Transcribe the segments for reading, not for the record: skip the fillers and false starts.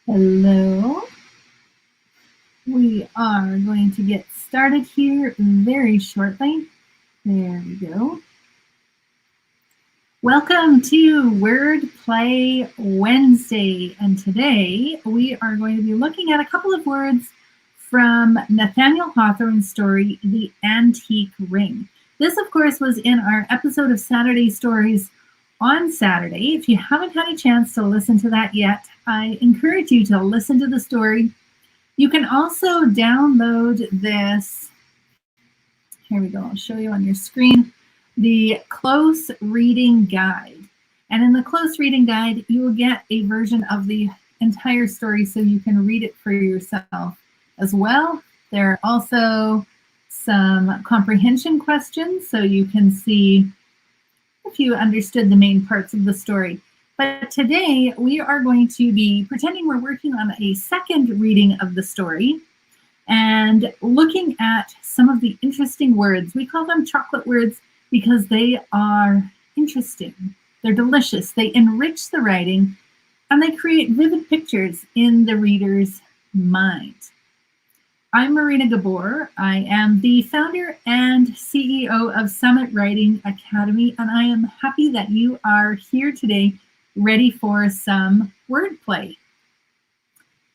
Hello. We are going to get started here very shortly. There we go. Welcome to Wordplay Wednesday, and today we are going to be looking at a couple of words from Nathaniel Hawthorne's story, The Antique Ring. This, of course, was in our episode of Saturday Stories on Saturday. If you haven't had a chance to listen to that yet, I encourage you to listen to the story. You can also download this. Here we go. I'll show you on your screen the Close Reading Guide. And in the Close Reading Guide, you will get a version of the entire story so you can read it for yourself as well. There are also some comprehension questions so you can see if you understood the main parts of the story. But today we are going to be pretending we're working on a second reading of the story and looking at some of the interesting words. We call them chocolate words because they are interesting. They're delicious. They enrich the writing and they create vivid pictures in the reader's mind. I'm Marina Gabor. I am the founder and CEO of Summit Writing Academy, and I am happy that you are here today ready for some wordplay.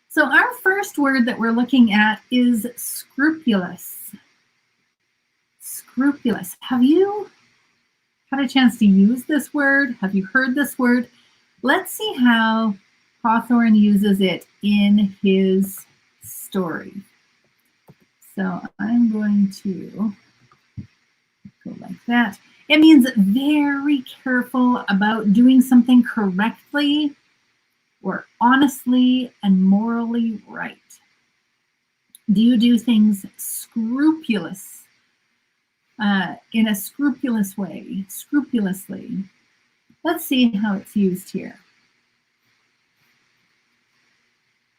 So our first word that we're looking at is scrupulous. Scrupulous. Have you had a chance to use this word? Have you heard this word? Let's see how Hawthorne uses it in his story. So I'm going to go like that. It means very careful about doing something correctly or honestly and morally right. Do you do things scrupulous, in a scrupulous way, scrupulously? Let's see how it's used here.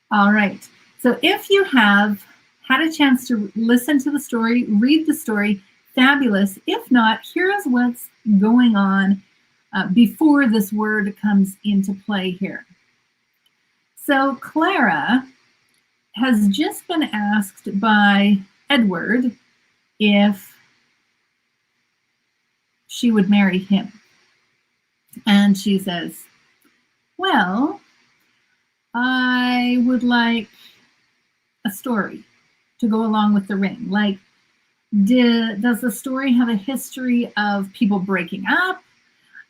All right. So if you have had a chance to listen to the story, read the story, fabulous. If not, here's what's going on before this word comes into play here. So Clara has just been asked by Edward if she would marry him. And she says, well, I would like a story to go along with the ring. Like, does the story have a history of people breaking up?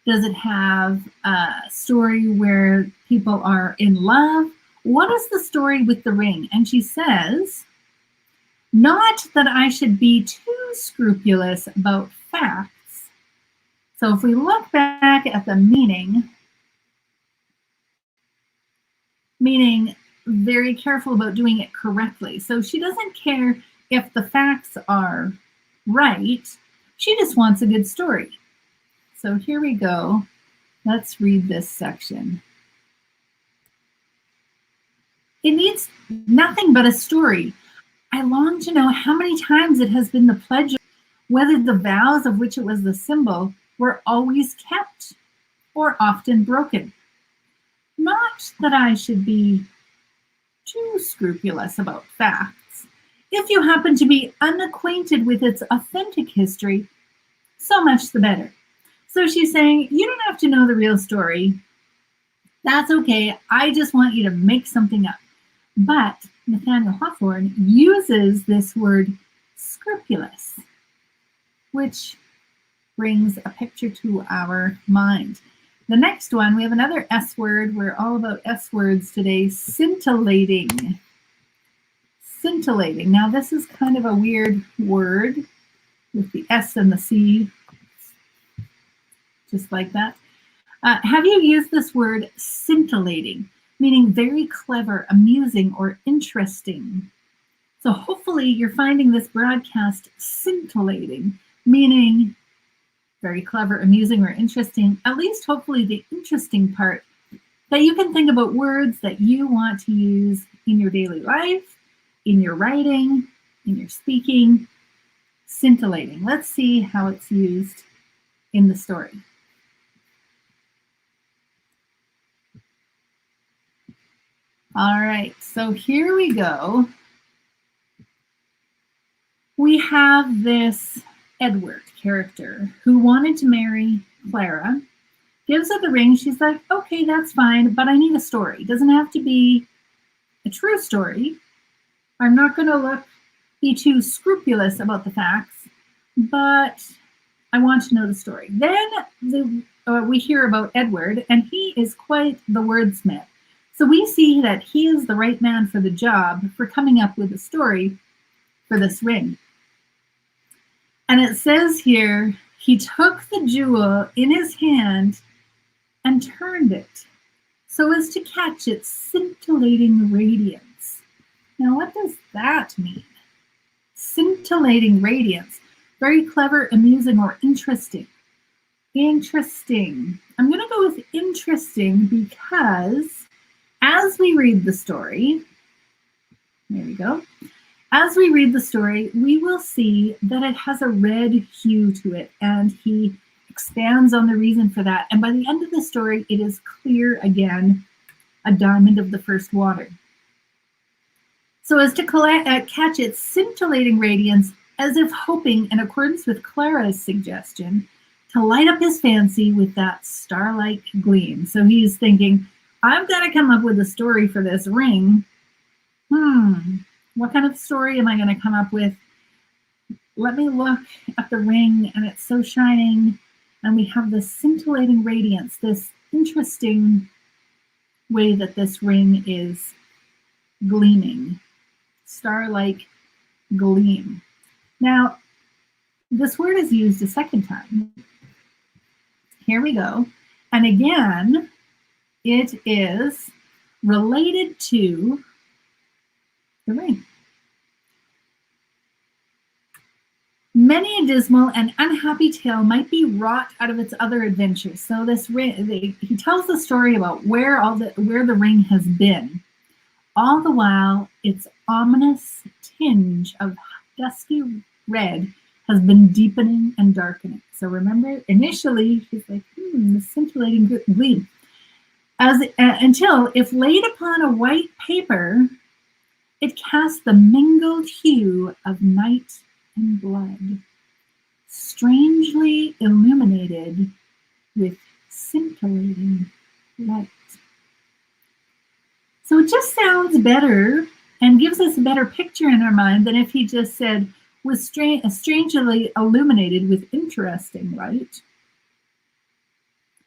Does it have a story where people are in love? What is the story with the ring? And she says, not that I should be too scrupulous about facts. So if we look back at the meaning very careful about doing it correctly. So she doesn't care if the facts are right. She just wants a good story. So here we go. Let's read this section. It needs nothing but a story. I long to know how many times it has been the pledge, whether the vows of which it was the symbol were always kept or often broken. Not that I should be too scrupulous about facts. If you happen to be unacquainted with its authentic history, so much the better. So she's saying, you don't have to know the real story. That's okay. I just want you to make something up. But Nathaniel Hawthorne uses this word scrupulous, which brings a picture to our mind. The next one, we have another S word. We're all about S words today. Scintillating. Scintillating. Now, this is kind of a weird word with the S and the C, just like that. Have you used this word scintillating, meaning very clever, amusing, or interesting? So hopefully you're finding this broadcast scintillating, meaning very clever, amusing, or interesting, at least hopefully the interesting part, that you can think about words that you want to use in your daily life, in your writing, in your speaking. Scintillating. Let's see how it's used in the story. All right, so here we go. We have this Edward character who wanted to marry Clara, gives her the ring. She's like, okay, that's fine, but I need a story. It doesn't have to be a true story. I'm not going to be too scrupulous about the facts, but I want to know the story. Then we hear about Edward, and he is quite the wordsmith. So we see that he is the right man for the job for coming up with a story for this ring. And it says here, he took the jewel in his hand and turned it so as to catch its scintillating radiance. Now, what does that mean? Scintillating radiance. Very clever, amusing, or interesting. Interesting. I'm going to go with interesting because as we read the story, there we go. As we read the story, we will see that it has a red hue to it, and he expands on the reason for that. And by the end of the story, it is clear again, a diamond of the first water. So as to catch its scintillating radiance, as if hoping, in accordance with Clara's suggestion, to light up his fancy with that star-like gleam. So he's thinking, I've got to come up with a story for this ring. What kind of story am I going to come up with? Let me look at the ring, and it's so shining, and we have this scintillating radiance, this interesting way that this ring is gleaming, star-like gleam. Now, this word is used a second time. Here we go. And again, it is related to the ring. Many a dismal and unhappy tale might be wrought out of its other adventures. So this ring, he tells the story about where the ring has been. All the while, its ominous tinge of dusky red has been deepening and darkening. So remember, initially, he's like, the scintillating gleam. Until, if laid upon a white paper, it casts the mingled hue of night and blood, strangely illuminated with scintillating light. So it just sounds better and gives us a better picture in our mind than if he just said, was strangely illuminated with interesting light.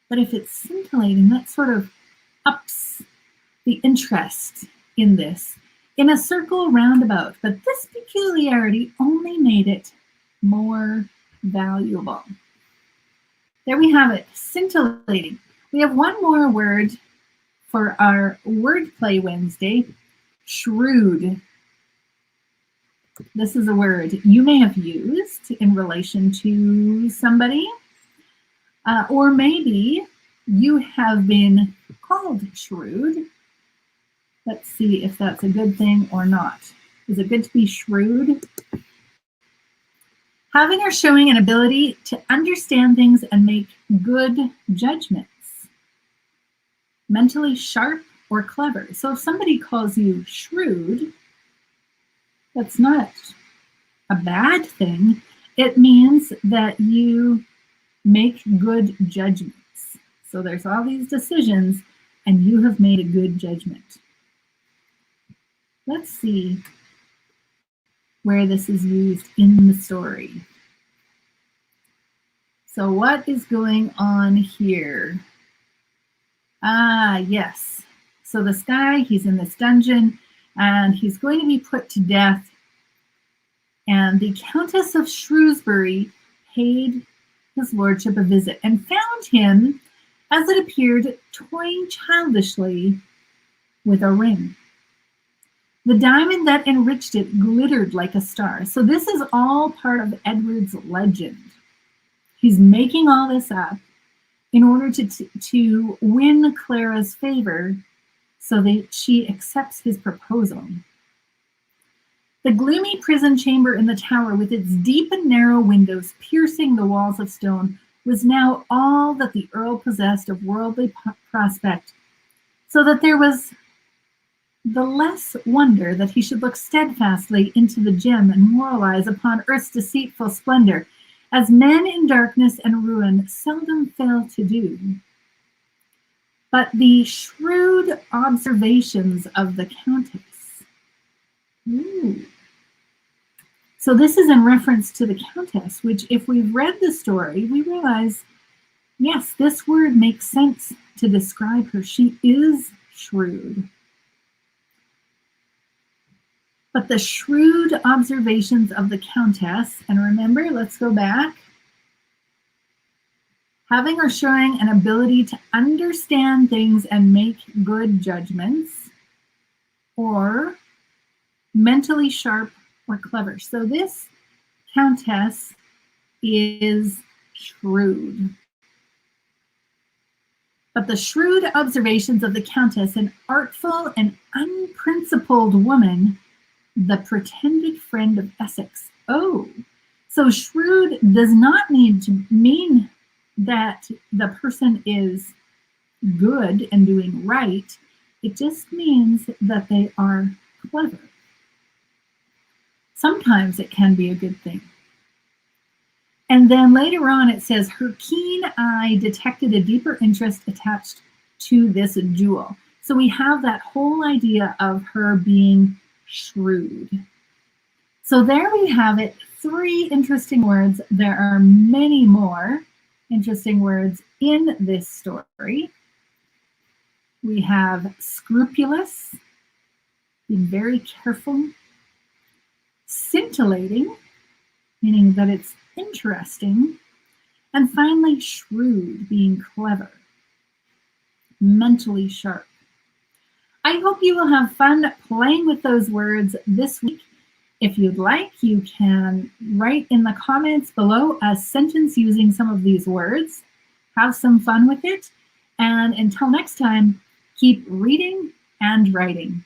But if it's scintillating, that sort of ups the interest in this. In a circle roundabout, but this peculiarity only made it more valuable. There we have it, scintillating. We have one more word for our Wordplay Wednesday, shrewd. This is a word you may have used in relation to somebody, or maybe you have been called shrewd. Let's see if that's a good thing or not. Is it good to be shrewd? Having or showing an ability to understand things and make good judgments. Mentally sharp or clever. So if somebody calls you shrewd, that's not a bad thing. It means that you make good judgments. So there's all these decisions, and you have made a good judgment. Let's see where this is used in the story. So what is going on here? Yes. So this guy, he's in this dungeon, and he's going to be put to death. And the Countess of Shrewsbury paid his lordship a visit and found him, as it appeared, toying childishly with a ring. The diamond that enriched it glittered like a star. So this is all part of Edward's legend. He's making all this up in order to win Clara's favor so that she accepts his proposal. The gloomy prison chamber in the tower, with its deep and narrow windows piercing the walls of stone, was now all that the Earl possessed of worldly prospect, so that there was the less wonder that he should look steadfastly into the gem and moralize upon earth's deceitful splendor, as men in darkness and ruin seldom fail to do. But the shrewd observations of the Countess. Ooh. So this is in reference to the Countess, which if we've read the story, we realize, yes, this word makes sense to describe her. She is shrewd. But the shrewd observations of the Countess, and remember, let's go back, having or showing an ability to understand things and make good judgments, or mentally sharp or clever. So this Countess is shrewd. But the shrewd observations of the Countess, an artful and unprincipled woman, the pretended friend of Essex. Oh, so shrewd does not need to mean that the person is good and doing right. It just means that they are clever. Sometimes it can be a good thing. And then later on it says, her keen eye detected a deeper interest attached to this jewel. So we have that whole idea of her being shrewd. So there we have it, 3 interesting words. There are many more interesting words in this story. We have scrupulous, being very careful, scintillating, meaning that it's interesting, and finally shrewd, being clever, mentally sharp. I hope you will have fun playing with those words this week. If you'd like, you can write in the comments below a sentence using some of these words. Have some fun with it. And until next time, keep reading and writing.